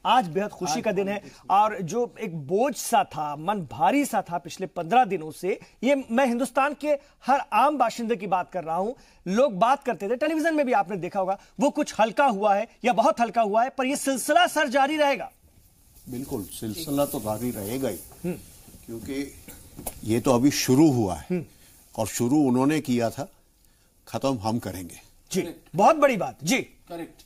आज बेहद खुशी का दिन है। और जो एक बोझ सा था, मन भारी सा था पिछले 15 दिनों से, ये मैं हिंदुस्तान के हर आम बाशिंदे की बात कर रहा हूं। लोग बात करते थे, टेलीविजन में भी आपने देखा होगा, वो कुछ हल्का हुआ है या बहुत हल्का हुआ है, पर यह सिलसिला सर जारी रहेगा। बिल्कुल, सिलसिला तो जारी रहेगा ही, क्योंकि ये तो अभी शुरू हुआ है और शुरू उन्होंने किया था, खत्म हम करेंगे। जी, बहुत बड़ी बात। जी करेक्ट,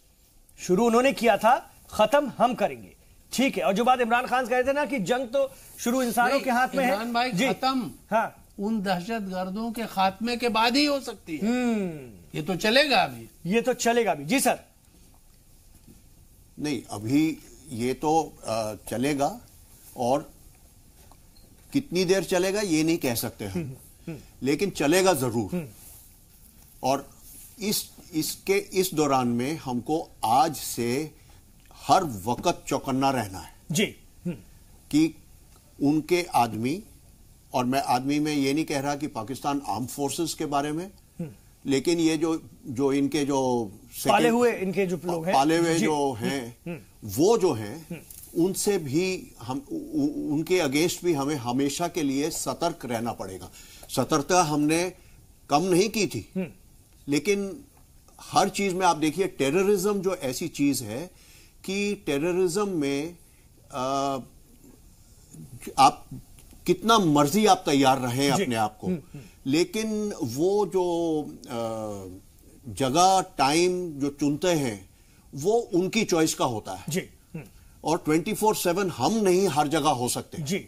शुरू उन्होंने किया था, खत्म हम करेंगे। ठीक है। और जो बात इमरान खान कह रहे थे ना कि जंग तो शुरू इंसानों के हाथ में है। इमरान भाई, खत्म हाँ उन दहशतगर्दों के खात्मे के बाद ही हो सकती है। ये तो चलेगा अभी, ये तो चलेगा अभी। जी सर। नहीं, अभी ये तो चलेगा, और कितनी देर चलेगा ये नहीं कह सकते हम, लेकिन चलेगा जरूर। और इस दौरान में हमको आज से हर वक्त चौकन्ना रहना है जी, कि उनके आदमी, और मैं आदमी में ये नहीं कह रहा कि पाकिस्तान आर्म फोर्सेस के बारे में, लेकिन ये जो इनके जो पाले हुए इनके जो लोग हैं, पाले हुए जो हैं, वो जो हैं, उनसे भी हम, उनके अगेंस्ट भी हमें हमेशा के लिए सतर्क रहना पड़ेगा। सतर्कता हमने कम नहीं की थी, लेकिन हर चीज में आप देखिए, टेररिज्म जो ऐसी चीज है कि टेररिज्म में आप कितना मर्जी आप तैयार रहें अपने आप को, लेकिन वो जो जगह टाइम जो चुनते हैं वो उनकी चॉइस का होता है जी। और 24/7 हम नहीं हर जगह हो सकते जी,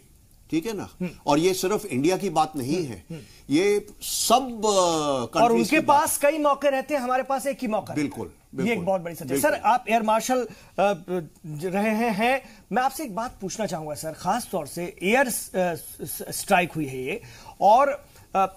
ठीक है ना। और ये सिर्फ इंडिया की बात नहीं है, ये सब और उनके पास कई मौके रहते हैं, हमारे पास एक ही मौका। बिल्कुल, ये एक बहुत बड़ी सच है। सर, आप एयर मार्शल रहे हैं, मैं आपसे एक बात पूछना चाहूंगा सर, खास तौर से एयर स्ट्राइक हुई है ये, और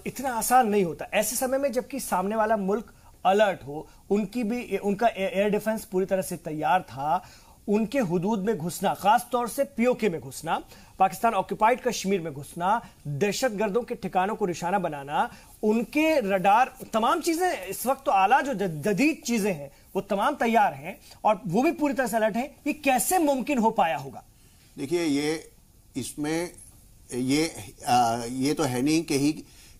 इतना आसान नहीं होता ऐसे समय में, जबकि सामने वाला मुल्क अलर्ट हो, उनका एयर डिफेंस पूरी तरह से तैयार था, उनके हुदूद में घुसना, खास तौर से पीओके में घुसना, पाकिस्तान ऑक्युपाइड कश्मीर में घुसना, दहशतगर्दों के ठिकानों को निशाना बनाना, उनके रडार, तमाम चीजें इस वक्त तो आला जो जदीद चीजें हैं वो तमाम तैयार हैं, और वो भी पूरी तरह से अलर्ट हैं। ये कैसे मुमकिन हो पाया होगा? देखिए, इसमें ये तो है नहीं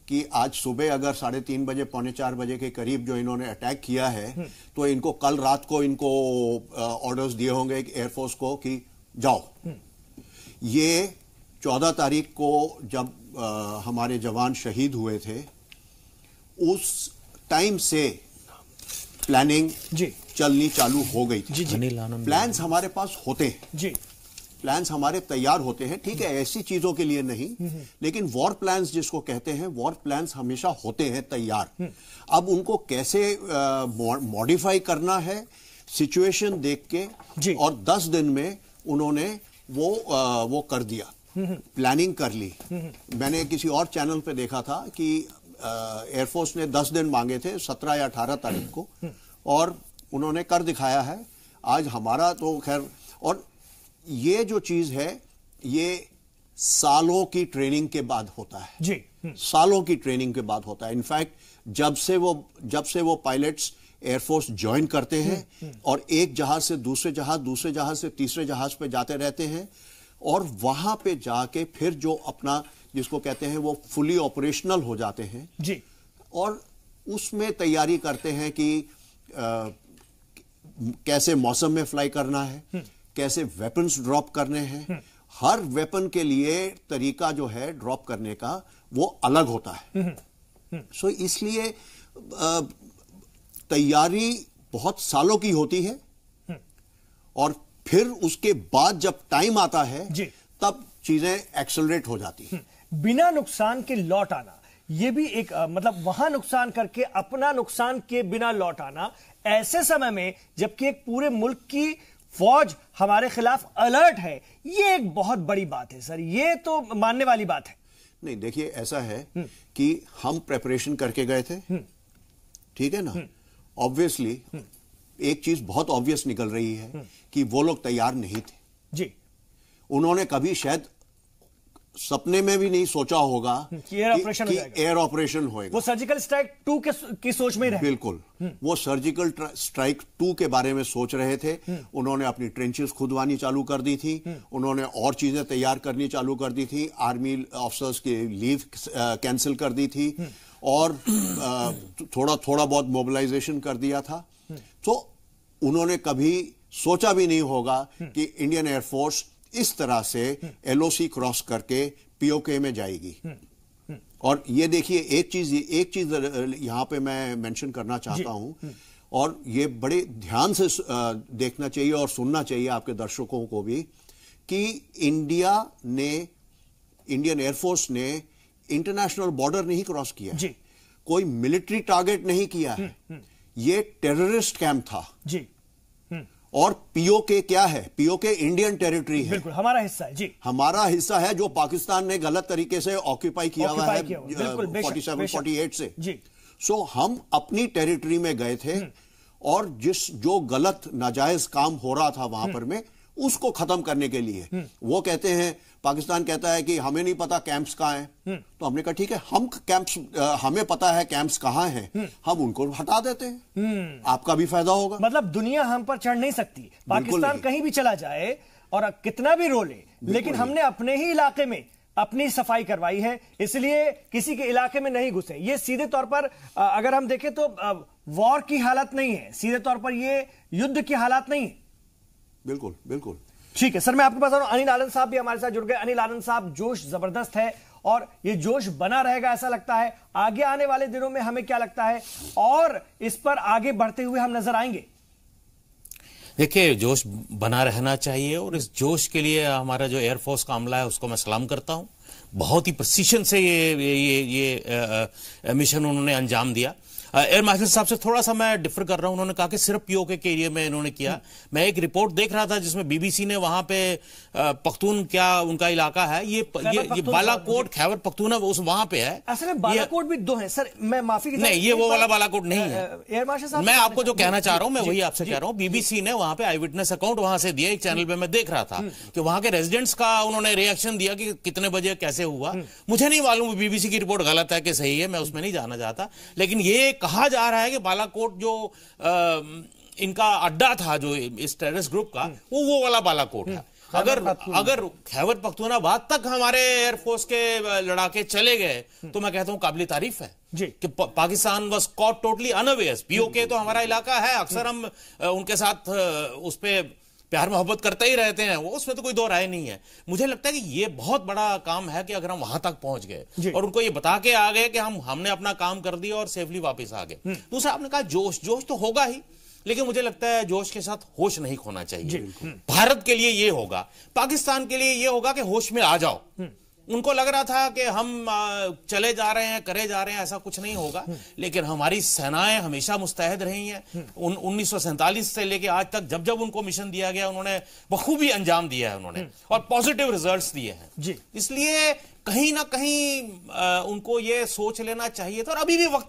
कि आज सुबह अगर 3:30 बजे, 3:45 बजे के करीब जो इन्होंने अटैक किया है, तो इनको कल रात को इनको ऑर्डर्स दिए होंगे एयरफोर्स को कि जाओ। ये 14 तारीख को जब हमारे जवान शहीद हुए थे, उस टाइम से प्लानिंग चलनी चालू हो गई थी। प्लान्स हमारे पास होते हैं जी, प्लान्स हमारे तैयार होते हैं, ठीक है, ऐसी चीजों के लिए नहीं, लेकिन वॉर प्लान्स जिसको कहते हैं, वॉर प्लान्स हमेशा होते हैं तैयार। अब उनको कैसे मॉडिफाई करना है सिचुएशन देख के, और 10 दिन में उन्होंने वो कर दिया, प्लानिंग कर ली। मैंने किसी और चैनल पे देखा था कि एयरफोर्स ने 10 दिन मांगे थे, 17 या 18 तारीख को, और उन्होंने कर दिखाया है। आज हमारा तो खैर, और ये जो चीज है ये सालों की ट्रेनिंग के बाद होता है जी, सालों की ट्रेनिंग के बाद होता है। इनफैक्ट जब से वो पायलट्स एयरफोर्स ज्वाइन करते हैं और एक जहाज से दूसरे जहाज से तीसरे जहाज पे जाते रहते हैं, और वहां पे जाके फिर जो अपना जिसको कहते हैं वो फुली ऑपरेशनल हो जाते हैं जी, और उसमें तैयारी करते हैं कि कैसे मौसम में फ्लाई करना है, कैसे वेपन्स ड्रॉप करने हैं। हर वेपन के लिए तरीका जो है ड्रॉप करने का वो अलग होता है। सो इसलिए तैयारी बहुत सालों की होती है, और फिर उसके बाद जब टाइम आता है तब चीजें एक्सेलरेट हो जाती हैं। बिना नुकसान के लौट आना, यह भी एक मतलब वहां नुकसान करके अपना नुकसान के बिना लौट आना, ऐसे समय में जबकि एक पूरे मुल्क की फौज हमारे खिलाफ अलर्ट है, ये एक बहुत बड़ी बात है सर, ये तो मानने वाली बात है। नहीं, देखिए, ऐसा है कि हम प्रेपरेशन करके गए थे, ठीक है ना। ऑब्वियसली एक चीज बहुत ऑब्वियस निकल रही है कि वो लोग तैयार नहीं थे जी। उन्होंने कभी शायद सपने में भी नहीं सोचा होगा कि एयर ऑपरेशन होएगा। वो सर्जिकल स्ट्राइक 2 की सोच में ही रहे। बिल्कुल, वो सर्जिकल स्ट्राइक 2 के बारे में सोच रहे थे। उन्होंने अपनी ट्रेंचेस खुदवानी चालू कर दी थी, उन्होंने और चीजें तैयार करनी चालू कर दी थी, आर्मी ऑफिसर्स की लीव कैंसिल कर दी थी और थोड़ा बहुत मोबिलाइजेशन कर दिया था। तो उन्होंने कभी सोचा भी नहीं होगा कि इंडियन एयरफोर्स इस तरह से एलओसी क्रॉस करके पीओके में जाएगी। और ये देखिए, एक चीज यहां पे मैं मेंशन करना चाहता हूं, और ये बड़े ध्यान से देखना चाहिए और सुनना चाहिए आपके दर्शकों को भी, कि इंडियन एयरफोर्स ने इंटरनेशनल बॉर्डर नहीं क्रॉस किया जी। कोई मिलिट्री टारगेट नहीं किया है, ये टेररिस्ट कैंप था जी। और पीओके क्या है? पीओके इंडियन टेरिटरी है, बिल्कुल हमारा हिस्सा है जी, हमारा हिस्सा है, जो पाकिस्तान ने गलत तरीके से ऑक्यूपाई किया हुआ है 47-48 से जी। सो हम अपनी टेरिटरी में गए थे और जो गलत नाजायज काम हो रहा था वहां पर में, उसको खत्म करने के लिए वो कहते हैं, पाकिस्तान कहता है कि हमें नहीं पता कैंप्स कहां हैं। तो हमने कहा ठीक है, हमें पता है कैंप्स कहां हैं, हम उनको हटा देते हैं, आपका भी फायदा होगा। मतलब दुनिया हम पर चढ़ नहीं सकती, पाकिस्तान कहीं भी चला जाए और कितना भी रोले, लेकिन हमने अपने ही इलाके में अपनी सफाई करवाई है, इसलिए किसी के इलाके में नहीं घुसे। ये सीधे तौर पर अगर हम देखें तो वॉर की हालत नहीं है, सीधे तौर पर ये युद्ध की हालत नहीं है। बिल्कुल बिल्कुल ठीक है सर, मैं आपके पास आ रहा हूं। अनिल आनंद साहब भी हमारे साथ जुड़ गए। अनिल आनंद साहब, जोश जबरदस्त है और ये जोश बना रहेगा ऐसा लगता है। आगे आने वाले दिनों में हमें क्या लगता है और इस पर आगे बढ़ते हुए हम नजर आएंगे? देखिए, जोश बना रहना चाहिए और इस जोश के लिए हमारा जो एयरफोर्स का अमला है उसको मैं सलाम करता हूं। बहुत ही प्रिसीजन से ये मिशन उन्होंने अंजाम दिया। एयर मार्शल साहब से थोड़ा सा मैं डिफर कर रहा हूं। उन्होंने कहा कि सिर्फ पीओके के एरिया में इन्होंने किया। मैं एक रिपोर्ट देख रहा था जिसमें बीबीसी ने वहां पे पख्तून, क्या उनका इलाका है, ये बालाकोट, खैबर पख्तूनख्वा, उस वहां पे है। असल में बालाकोट भी 2 है सर, मैं माफी की नहीं, ये वो वाला बालाकोट नहीं है। एयर मार्शल साहब, मैं आपको जो कहना चाह रहा हूं, मैं वही आपसे कह रहा हूं। बीबीसी ने वहां पे आई विटनेस अकाउंट वहां से दिया, एक चैनल पे मैं देख रहा था कि वहां के रेजिडेंट्स का उन्होंने रिएक्शन दिया कि कितने बजे कैसे हुआ। मुझे नहीं मालूम बीबीसी की रिपोर्ट गलत है कि सही है, मैं उसमें नहीं जाना चाहता, लेकिन ये कहा जा रहा है कि बालाकोट जो इनका अड्डा था जो इस टेररिस्ट ग्रुप का, वो वाला बालाकोट है। अगर खैबर पख्तूनख्वा तक हमारे एयरफोर्स के लड़ाके चले गए तो मैं कहता हूं काबिल तारीफ है जी, कि Pakistan was cot totally unaware. PoK तो हमारा इलाका है, अक्सर हम उनके साथ उस पे प्यार मोहब्बत करते ही रहते हैं, वो उसमें तो कोई दो राय नहीं है। मुझे लगता है कि ये बहुत बड़ा काम है कि अगर हम वहां तक पहुंच गए और उनको ये बता के आ गए कि हमने अपना काम कर दिया और सेफली वापस आ गए। दूसरा आपने कहा जोश तो होगा ही, लेकिन मुझे लगता है जोश के साथ होश नहीं खोना चाहिए। भारत के लिए ये होगा, पाकिस्तान के लिए ये होगा कि होश में आ जाओ। उनको लग रहा था कि हम चले जा रहे हैं, करे जा रहे हैं, ऐसा कुछ नहीं होगा, लेकिन हमारी सेनाएं हमेशा मुस्तैद रही हैं। 1947 से लेके आज तक जब जब उनको मिशन दिया गया उन्होंने बखूबी अंजाम दिया है उन्होंने, और पॉजिटिव रिजल्ट्स दिए हैं जी। इसलिए कहीं ना कहीं उनको ये सोच लेना चाहिए था, और अभी भी वक्त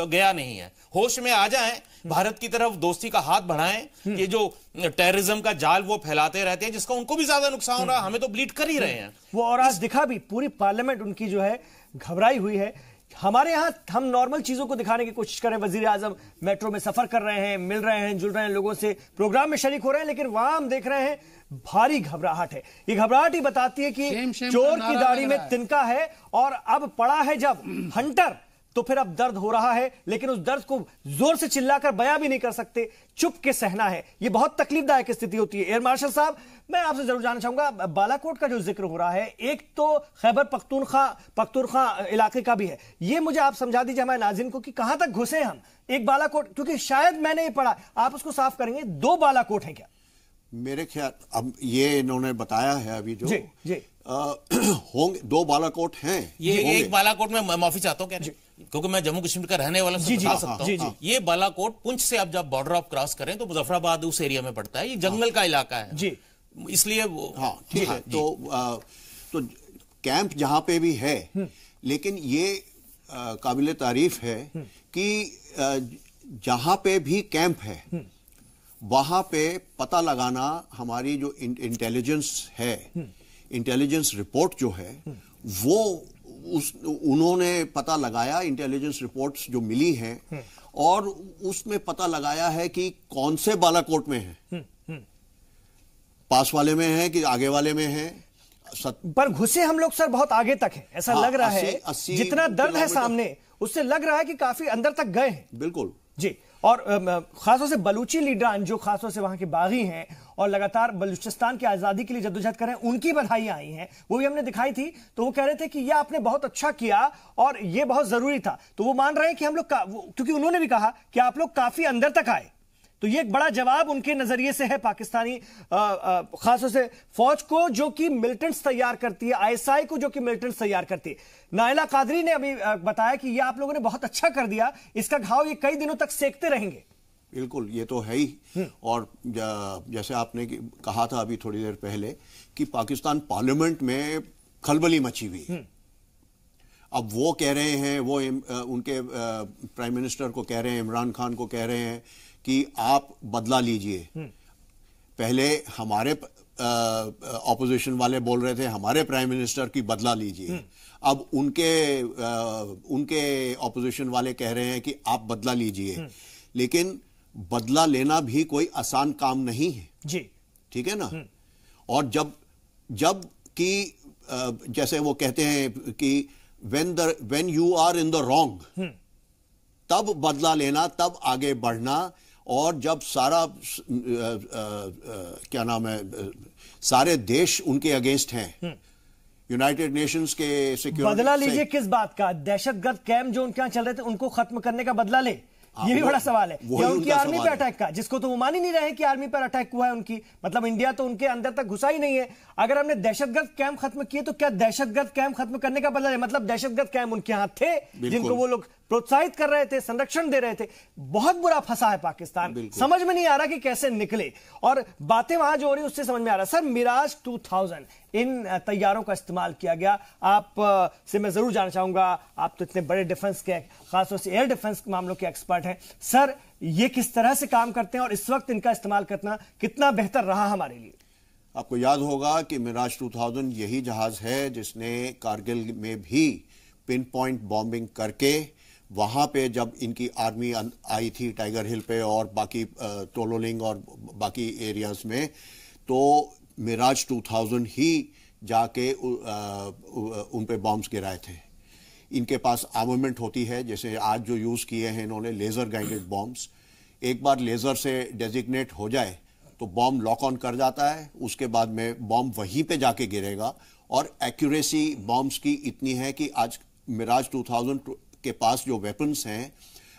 गया नहीं है। होश में आ जाएं, भारत की तरफ दोस्ती का हाथ बढ़ाएं। ये जो टेररिज्म का जाल वो फैलाते रहते हैं, जिसका उनको भी ज्यादा नुकसान हो रहा है, हमें तो ब्लीड कर ही रहे हैं वो। और आज दिखा भी, पूरी पार्लियामेंट उनकी जो है घबराई हुई है। हमारे यहाँ हम नॉर्मल चीजों को दिखाने की कोशिश कर रहे हैं। वजीर आजम मेट्रो में सफर कर रहे हैं, मिल रहे हैं, जुल रहे हैं लोगों से, प्रोग्राम में शरीक हो रहे हैं, लेकिन वहां हम देख रहे हैं भारी घबराहट है। ये घबराहट ही बताती है कि चोर की दाढ़ी में तिनका है, और अब पड़ा है जब हंटर तो फिर अब दर्द हो रहा है, लेकिन उस दर्द को जोर से चिल्लाकर बयां भी नहीं कर सकते, चुप के सहना है। यह बहुत तकलीफदायक स्थिति होती है। एयर मार्शल साहब, मैं आपसे जरूर जानना चाहूंगा, बालाकोट का जो जिक्र हो रहा है, एक तो खैबर पख्तूनख्वा इलाके का भी है, ये मुझे आप समझा दीजिए हमारे नाज़रीन को कि कहां तक घुसे हम। एक बालाकोट, क्योंकि शायद मैंने ये पढ़ा, आप उसको साफ करेंगे, 2 बालाकोट हैं क्या? मेरे ख्याल, अब ये इन्होंने बताया है अभी जो जी होंगे 2 बालाकोट हैं। ये एक बालाकोट में माफी चाहता हूं क्या, क्योंकि मैं जम्मू कश्मीर का रहने वाला हूं, बता सकता हूं। ये बालाकोट पुंछ से आप जब बॉर्डर ऑफ क्रॉस करें तो मुजफ्फराबाद उस एरिया में पड़ता है। ये जंगल का इलाका है जी, इसलिए हाँ ठीक है। तो कैंप जहां पे भी है, लेकिन ये काबिल तारीफ है कि जहां पे भी कैंप है वहां पे पता लगाना, हमारी जो इंटेलिजेंस है इंटेलिजेंस रिपोर्ट जो है वो उन्होंने पता लगाया, इंटेलिजेंस रिपोर्ट्स जो मिली हैं और उसमें पता लगाया है कि कौन से बालाकोट में है, पास वाले में है कि आगे वाले में है। पर घुसे हम लोग सर बहुत आगे तक है, ऐसा लग रहा है। जितना दर्द है सामने उससे लग रहा है कि काफी अंदर तक गए हैं। बिल्कुल जी। और खासतौर से बलूची लीडरान जो खासतौर से वहां के बागी हैं और लगातार बलूचिस्तान की आजादी के लिए जद्दोजहद कर रहे हैं, उनकी बधाइयां आई हैं, वो भी हमने दिखाई थी। तो वो कह रहे थे कि यह आपने बहुत अच्छा किया और ये बहुत जरूरी था। तो वो मान रहे हैं कि हम लोग क्योंकि उन्होंने भी कहा कि आप लोग काफी अंदर तक आए, तो ये एक बड़ा जवाब उनके नजरिए से है पाकिस्तानी खासतौर से फौज को जो कि मिलिटेंट्स तैयार करती है, आईएसआई को जो कि मिलिटेंट्स तैयार करती है। नाइला कादरी ने अभी बताया कि ये आप लोगों ने बहुत अच्छा कर दिया, इसका घाव ये कई दिनों तक सेकते रहेंगे। बिल्कुल, ये तो है ही। और जैसे आपने कहा था अभी थोड़ी देर पहले कि पाकिस्तान पार्लियामेंट में खलबली मची हुई। अब वो कह रहे हैं, वो उनके प्राइम मिनिस्टर को कह रहे हैं, इमरान खान को कह रहे हैं कि आप बदला लीजिए। पहले हमारे ऑपोजिशन वाले बोल रहे थे हमारे प्राइम मिनिस्टर की बदला लीजिए, अब उनके ऑपोजिशन वाले कह रहे हैं कि आप बदला लीजिए। लेकिन बदला लेना भी कोई आसान काम नहीं है जी, ठीक है ना। और जब कि जैसे वो कहते हैं कि when you are in the wrong, तब बदला लेना, तब आगे बढ़ना। और जब सारा क्या नाम है, सारे देश उनके अगेंस्ट हैं, यूनाइटेड नेशंस के सिक्योरिटी, बदला लीजिए किस बात का? दहशतगर्द कैंप जो उनके यहां चल रहे थे उनको खत्म करने का बदला ले, ये भी बड़ा सवाल है। या उनकी आर्मी पे अटैक का, जिसको तो वो मान ही नहीं रहे कि आर्मी पर अटैक हुआ है उनकी, मतलब इंडिया तो उनके अंदर तक घुसा ही नहीं है। अगर हमने दहशतगर्द कैंप खत्म किए तो क्या दहशतगर्द कैंप खत्म करने का बदला है? मतलब दहशतगर्द कैंप उनके यहां थे जिनको वो लोग प्रोत्साहित कर रहे थे, संरक्षण दे रहे थे। बहुत बुरा फंसा है पाकिस्तान, समझ में नहीं आ रहा कि कैसे निकले। और बातें वहां जो हो रही उससे समझ में आ रहा। सर, मिराज 2000 इन तैयारों का इस्तेमाल किया गया। आप से मैं जरूर जानना चाहूंगा, आप तो इतने बड़े डिफेंस के, खासतौर से एयर डिफेंस मामलों के एक्सपर्ट हैं, सर ये किस तरह से काम करते हैं और इस वक्त इनका इस्तेमाल करना कितना बेहतर रहा हमारे लिए? आपको याद होगा कि मिराज 2000 यही जहाज है जिसने कारगिल में भी पिन पॉइंट बॉम्बिंग करके, वहां पे जब इनकी आर्मी आई थी टाइगर हिल पे और बाकी टोलोलिंग और बाकी एरियाज में, तो मिराज 2000 ही जाके उन पे बॉम्ब्स गिराए थे। इनके पास आर्मामेंट होती है, जैसे आज जो यूज किए हैं इन्होंने लेजर गाइडेड बॉम्ब्स। एक बार लेजर से डेजिग्नेट हो जाए तो बॉम्ब लॉक ऑन कर जाता है, उसके बाद में बॉम्ब वहीं पे जाके गिरेगा। और एक्यूरेसी बॉम्ब्स की इतनी है कि आज मिराज 2000 के पास जो वेपन्स हैं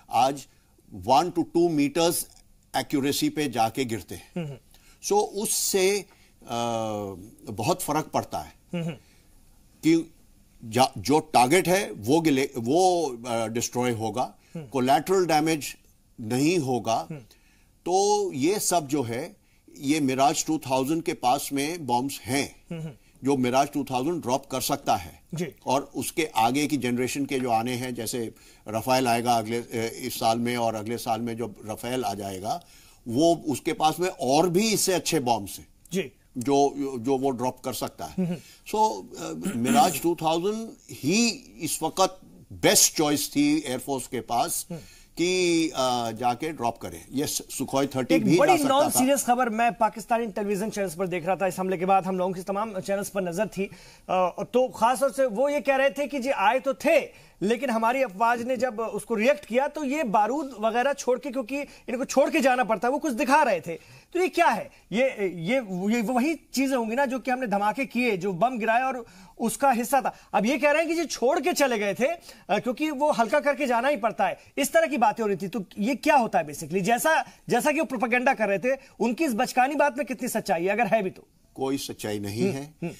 आज 1 to 2 मीटर्स एक्यूरेसी पे जाके गिरते हैं। सो उससे बहुत फर्क पड़ता है कि जो टारगेट है वो डिस्ट्रॉय होगा, कोलैटरल डैमेज नहीं होगा। तो ये सब जो है, ये मिराज 2000 के पास में बॉम्ब्स हैं जो मिराज 2000 ड्रॉप कर सकता है जी। और उसके आगे की जनरेशन के जो आने हैं, जैसे रफेल आएगा अगले इस साल में, और अगले साल में जो रफेल आ जाएगा, वो उसके पास में और भी इससे अच्छे बॉम्ब्स हैं जी, जो वो ड्रॉप कर सकता है। सो मिराज 2000 ही इस वक्त बेस्ट चॉइस थी एयरफोर्स के पास कि जाके ड्रॉप करें। ये सुखोई 30 भी बड़ी जा सकता नॉन था। सीरियस खबर मैं पाकिस्तानी टेलीविजन चैनल्स पर देख रहा था। इस हमले के बाद हम लोगों की तमाम चैनल्स पर नजर थी, तो खासतौर से वो ये कह रहे थे कि जी आए तो थे, लेकिन हमारी अफवाज ने जब उसको रिएक्ट किया तो ये बारूद वगैरह छोड़ के, क्योंकि इनको छोड़ के जाना पड़ता है, वो कुछ दिखा रहे थे। तो ये क्या है? ये वही चीजें होंगी ना जो कि हमने धमाके किए, जो बम गिराए और उसका हिस्सा था। अब ये कह रहे हैं कि जी छोड़ के चले गए थे क्योंकि वो हल्का करके जाना ही पड़ता है। इस तरह की बातें हो रही थी। तो ये क्या होता है बेसिकली? जैसा कि वो प्रोपेगेंडा कर रहे थे, उनकी इस बचकानी बात में कितनी सच्चाई है, अगर है भी तो? कोई सच्चाई नहीं है।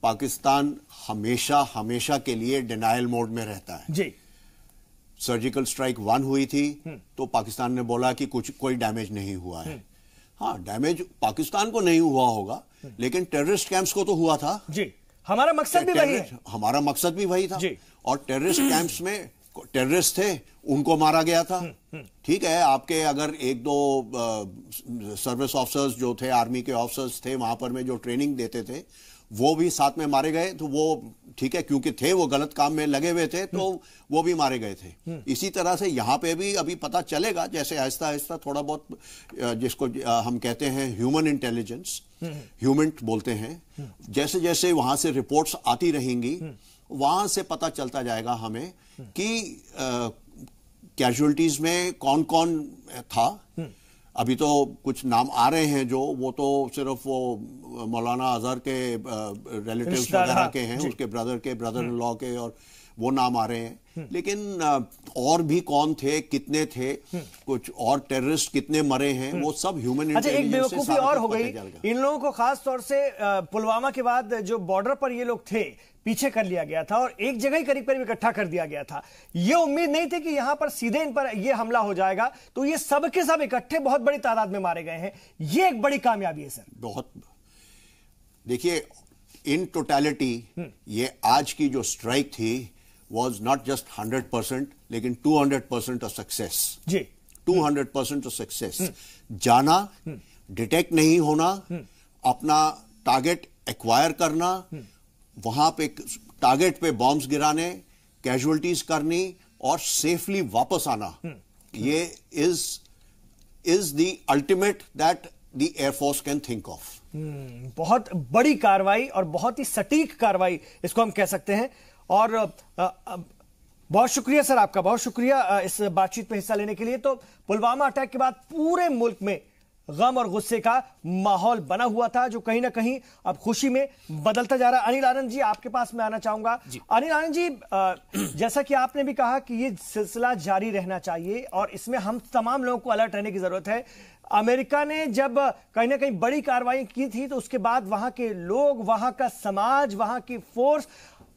पाकिस्तान हमेशा के लिए डिनायल मोड में रहता है जी। सर्जिकल स्ट्राइक 1 हुई थी तो पाकिस्तान ने बोला कि कोई डैमेज नहीं हुआ है। हाँ, डैमेज पाकिस्तान को नहीं हुआ होगा, लेकिन टेररिस्ट कैंप्स को तो हुआ था जी। हमारा मकसद भी वही है। हमारा मकसद भी वही था जी। और टेररिस्ट कैंप्स में टेररिस्ट थे, उनको मारा गया था। ठीक है, आपके अगर 1-2 सर्विस ऑफिसर्स जो थे, आर्मी के ऑफिसर्स थे वहां पर में जो ट्रेनिंग देते थे, वो भी साथ में मारे गए, तो वो ठीक है, क्योंकि थे वो गलत काम में लगे हुए थे, तो वो भी मारे गए थे। इसी तरह से यहाँ पे भी अभी पता चलेगा, जैसे आहिस्ता आहिस्ता थोड़ा बहुत, जिसको हम कहते हैं ह्यूमन इंटेलिजेंस, ह्यूमन बोलते हैं, जैसे जैसे वहां से रिपोर्ट्स आती रहेंगी, वहां से पता चलता जाएगा हमें कि कैजुअलिटीज में कौन कौन था। अभी तो कुछ नाम आ रहे हैं जो, वो तो सिर्फ वो मौलाना अजहर के रिलेटिव्स वगैरह के हैं, उसके ब्रदर इन लॉ के, और वो नाम आ रहे हैं। लेकिन और भी कौन थे, कितने थे, कुछ और टेररिस्ट कितने मरे हैं, वो सब ह्यूमन अच्छा, एक इंटेलिजेंस बेवकूफी और हो गई इन लोगों को, खास तौर से पुलवामा के बाद जो बॉर्डर पर ये लोग थे, पीछे कर लिया गया था और एक जगह ही करीब करीब इकट्ठा कर दिया गया था। ये उम्मीद नहीं थी कि यहां पर सीधे इन पर ये हमला हो जाएगा, तो ये सब के सब इकट्ठे बहुत बड़ी तादाद में मारे गए हैं। ये एक बड़ी कामयाबी है सर। बहुत, देखिए, इन टोटलिटी ये आज की जो स्ट्राइक थी was not just 100%, लेकिन 200% ऑफ सक्सेस जी, 200% ऑफ सक्सेस। जाना, डिटेक्ट नहीं होना, अपना टारगेट एक्वायर करना, वहां पे टारगेट पे बॉम्ब्स गिराने, कैजुअलिटीज करनी और सेफली वापस आना, ये is the ultimate that the air force can think of. बहुत बड़ी कार्रवाई और बहुत ही सटीक कार्रवाई इसको हम कह सकते हैं। और बहुत शुक्रिया सर आपका, बहुत शुक्रिया इस बातचीत में हिस्सा लेने के लिए। तो पुलवामा अटैक के बाद पूरे मुल्क में गम और गुस्से का माहौल बना हुआ था, जो कहीं ना कहीं अब खुशी में बदलता जा रहा है। अनिल आनंद जी, आपके पास मैं आना चाहूंगा। अनिल आनंद जी, जैसा कि आपने भी कहा कि ये सिलसिला जारी रहना चाहिए और इसमें हम तमाम लोगों को अलर्ट रहने की जरूरत है। अमेरिका ने जब कहीं ना कहीं बड़ी कार्रवाई की थी, तो उसके बाद वहां के लोग, वहां का समाज, वहां की फोर्स,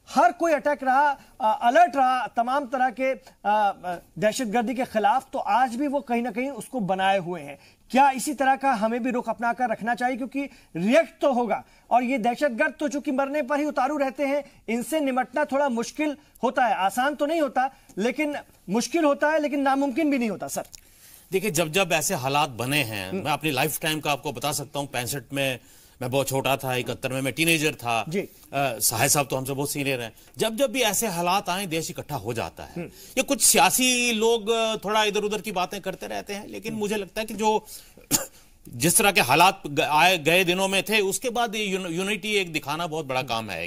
हर कोई अटैक रहा, अलर्ट रहा तमाम तरह के दहशतगर्दी के खिलाफ। तो आज भी वो कहीं ना कहीं उसको बनाए हुए हैं। क्या इसी तरह का हमें भी रुख अपनाकर रखना चाहिए? क्योंकि रिएक्ट तो होगा, और ये दहशतगर्द तो चूंकि मरने पर ही उतारू रहते हैं, इनसे निपटना थोड़ा मुश्किल होता है। आसान तो नहीं होता, लेकिन मुश्किल होता है, लेकिन नामुमकिन भी नहीं होता सर। देखिए, जब जब ऐसे हालात बने हैं, मैं अपनी लाइफ टाइम का आपको बता सकता हूं। 65 में मैं बहुत छोटा था, 71 में मैं टीनेजर था। साहिब साहब तो हमसे बहुत सीनियर हैं। जब जब भी ऐसे हालात आए, देश इकट्ठा हो जाता है। ये कुछ सियासी लोग थोड़ा इधर उधर की बातें करते रहते हैं, लेकिन मुझे लगता है कि जो जिस तरह के हालात आए गए दिनों में थे, उसके बाद यूनिटी एक दिखाना बहुत बड़ा काम है।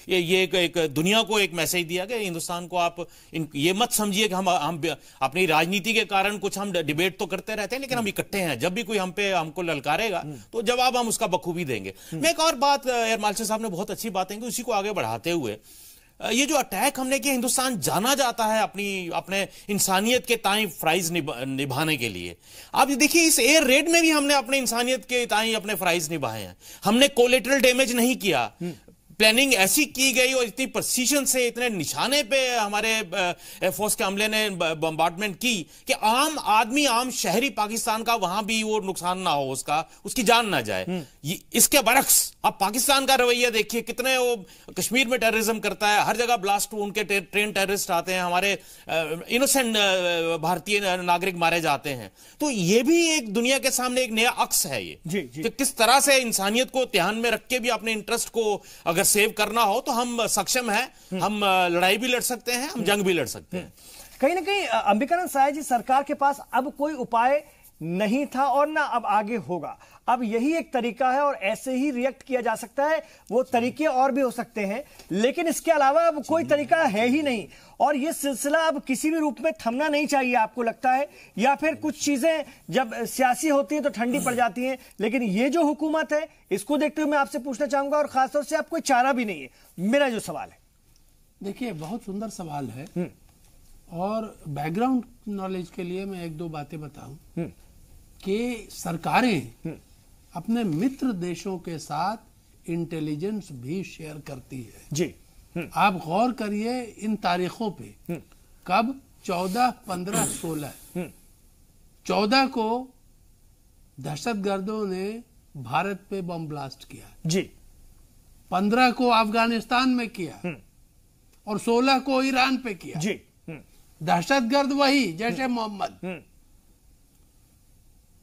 ये एक दुनिया को एक मैसेज दिया कि हिंदुस्तान को आप ये मत समझिए कि हम अपनी राजनीति के कारण कुछ हम डिबेट तो करते रहते हैं, लेकिन हम इकट्ठे हैं। जब भी कोई हमको ललकारेगा तो जवाब हम उसका बखूबी देंगे। मैं एक और बात, एयर मार्शल साहब ने बहुत अच्छी बातें की, उसी को आगे बढ़ाते हुए, ये जो अटैक हमने किया, हिंदुस्तान जाना जाता है अपने इंसानियत के ताई फ्राइज निभाने के लिए। आप देखिए, इस एयर रेड में भी हमने अपने इंसानियत के ताई अपने फ्राइज निभाए हैं। हमने कोलेटरल डैमेज नहीं किया। प्लानिंग ऐसी की गई और इतनी प्रिसीजन से, इतने निशाने पे हमारे एयरफोर्स के अमले ने बम्बार्डमेंट की कि आम आदमी, आम शहरी पाकिस्तान का वहां भी वो नुकसान ना हो, उसकी जान ना जाए। इसके बरक्स आप पाकिस्तान का रवैया देखिए, कितने वो कश्मीर में टेररिज्म करता है, हर जगह ब्लास्ट, उनके ट्रेन टेररिस्ट आते हैं, हमारे इनोसेंट भारतीय नागरिक मारे जाते हैं। तो ये भी एक दुनिया के सामने एक नया अक्स है ये, कि किस तरह से इंसानियत को ध्यान में रख के भी अपने इंटरेस्ट को अगर सेव करना हो तो हम सक्षम हैं। हम लड़ाई भी लड़ सकते हैं, हम जंग भी लड़ सकते हैं। कहीं ना कहीं अंबिकानंद साय जी, सरकार के पास अब कोई उपाय नहीं था और ना अब आगे होगा। अब यही एक तरीका है और ऐसे ही रिएक्ट किया जा सकता है। वो तरीके और भी हो सकते हैं, लेकिन इसके अलावा अब कोई तरीका है ही नहीं। और ये सिलसिला अब किसी भी रूप में थमना नहीं चाहिए, आपको लगता है? या फिर कुछ चीजें जब सियासी होती हैं तो ठंडी पड़ जाती हैं, लेकिन ये जो हुकूमत है, इसको देखते हुए मैं आपसे पूछना चाहूंगा, और खासतौर से अब कोई चारा भी नहीं है, मेरा जो सवाल है। देखिए, बहुत सुंदर सवाल है, और बैकग्राउंड नॉलेज के लिए मैं एक दो बातें बताऊं कि सरकारें अपने मित्र देशों के साथ इंटेलिजेंस भी शेयर करती है जी। आप गौर करिए इन तारीखों पे, कब 14, 15, 16, 14 को दहशतगर्दों ने भारत पे बम ब्लास्ट किया जी, 15 को अफगानिस्तान में किया और 16 को ईरान पे किया जी। दहशतगर्द वही जैसे मोहम्मद।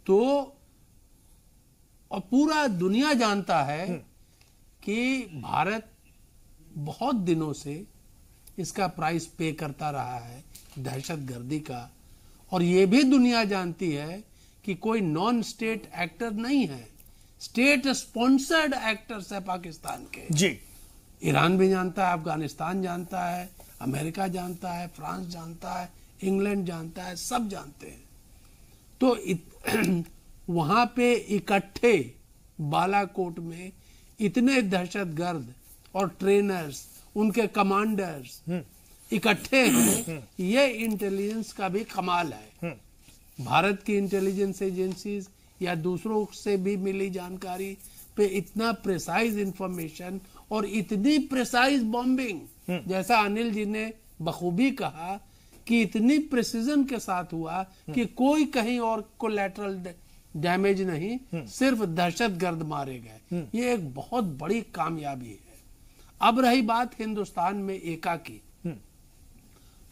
तो और पूरा दुनिया जानता है कि भारत बहुत दिनों से इसका प्राइस पे करता रहा है दहशतगर्दी का, और ये भी दुनिया जानती है कि कोई नॉन स्टेट एक्टर नहीं है, स्टेट स्पॉन्सर्ड एक्टर्स है पाकिस्तान के। जी, ईरान भी जानता है, अफगानिस्तान जानता है, अमेरिका जानता है, फ्रांस जानता है, इंग्लैंड जानता है, सब जानते हैं। तो वहां पे इकट्ठे बालाकोट में इतने दहशतगर्द और ट्रेनर्स, उनके कमांडर्स इकट्ठे हैं, ये इंटेलिजेंस का भी कमाल है। भारत की इंटेलिजेंस एजेंसीज या दूसरों से भी मिली जानकारी पे इतना प्रिसाइज इंफॉर्मेशन और इतनी प्रिसाइज बॉम्बिंग, जैसा अनिल जी ने बखूबी कहा कि इतनी प्रिसीजन के साथ हुआ कि कोई कहीं और कोलैटरल डैमेज नहीं, सिर्फ दहशतगर्द मारे गए। ये एक बहुत बड़ी कामयाबी है। अब रही बात हिंदुस्तान में एका की,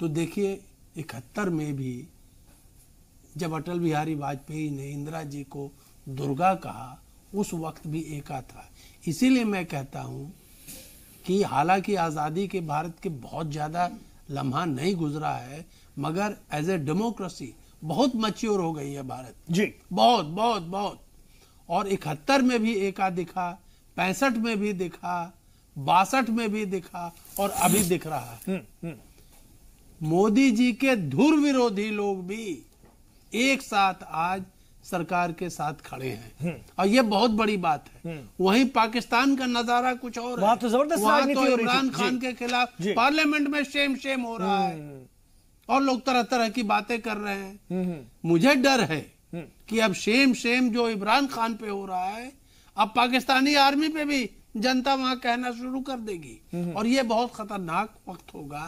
तो देखिए 71 में भी जब अटल बिहारी वाजपेयी ने इंदिरा जी को दुर्गा कहा, उस वक्त भी एका था। इसीलिए मैं कहता हूं कि हालांकि आजादी के भारत के बहुत ज्यादा लम्हा नहीं गुजरा है, मगर एज ए डेमोक्रेसी बहुत मैच्योर हो गई है भारत जी, बहुत बहुत बहुत। और 71 में भी एका दिखा, 65 में भी दिखा, 62 में भी दिखा, और अभी दिख रहा है। मोदी जी के धुर विरोधी लोग भी एक साथ आज सरकार के साथ खड़े हैं, और ये बहुत बड़ी बात है। वहीं पाकिस्तान का नजारा कुछ और है। वहां तो जबरदस्त वहां राजनीति तो हो रही थी। इमरान खान के खिलाफ पार्लियामेंट में शेम हो रहा है, और लोग तरह तरह की बातें कर रहे हैं। मुझे डर है कि अब शेम जो इमरान खान पे हो रहा है, अब पाकिस्तानी आर्मी पे भी जनता वहां कहना शुरू कर देगी, और ये बहुत खतरनाक वक्त होगा।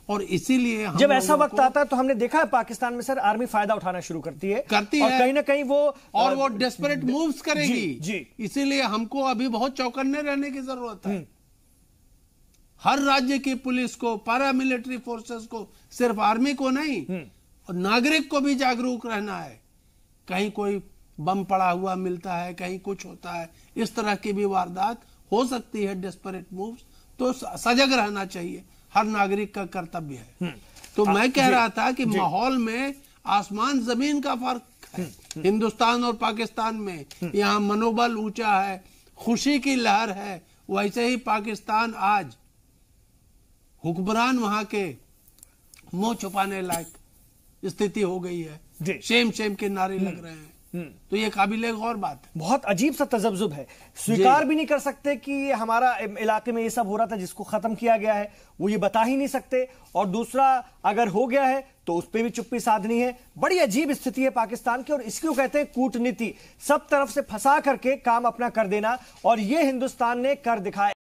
और इसीलिए जब ऐसा वक्त आता है तो हमने देखा है पाकिस्तान में सर आर्मी फायदा उठाना शुरू करती है और कहीं ना कहीं वो डेस्परेट मूव्स करेगी। जी। इसीलिए हमको अभी बहुत चौकन्ने रहने की जरूरत है। हर राज्य की पुलिस को, पैरामिलिट्री फोर्सेस को, सिर्फ आर्मी को नहीं, और नागरिक को भी जागरूक रहना है। कहीं कोई बम पड़ा हुआ मिलता है, कहीं कुछ होता है, इस तरह की भी वारदात हो सकती है, डेस्परेट मूव्स, तो सजग रहना चाहिए, हर नागरिक का कर्तव्य है। तो मैं कह रहा था कि माहौल में आसमान जमीन का फर्क है हिंदुस्तान और पाकिस्तान में। यहाँ मनोबल ऊंचा है, खुशी की लहर है। वैसे ही पाकिस्तान आज हुक्मरान वहां के मुंह छुपाने लायक स्थिति हो गई है। शेम के नारे लग रहे हैं, तो ये काबिले गौर बात है। बहुत अजीब सा तजब्जुब है, स्वीकार भी नहीं कर सकते कि हमारा इलाके में ये सब हो रहा था जिसको खत्म किया गया है, वो ये बता ही नहीं सकते। और दूसरा, अगर हो गया है तो उस पर भी चुप्पी साधनी है। बड़ी अजीब स्थिति है पाकिस्तान की, और इसको कहते हैं कूटनीति, सब तरफ से फंसा करके काम अपना कर देना, और ये हिंदुस्तान ने कर दिखाया।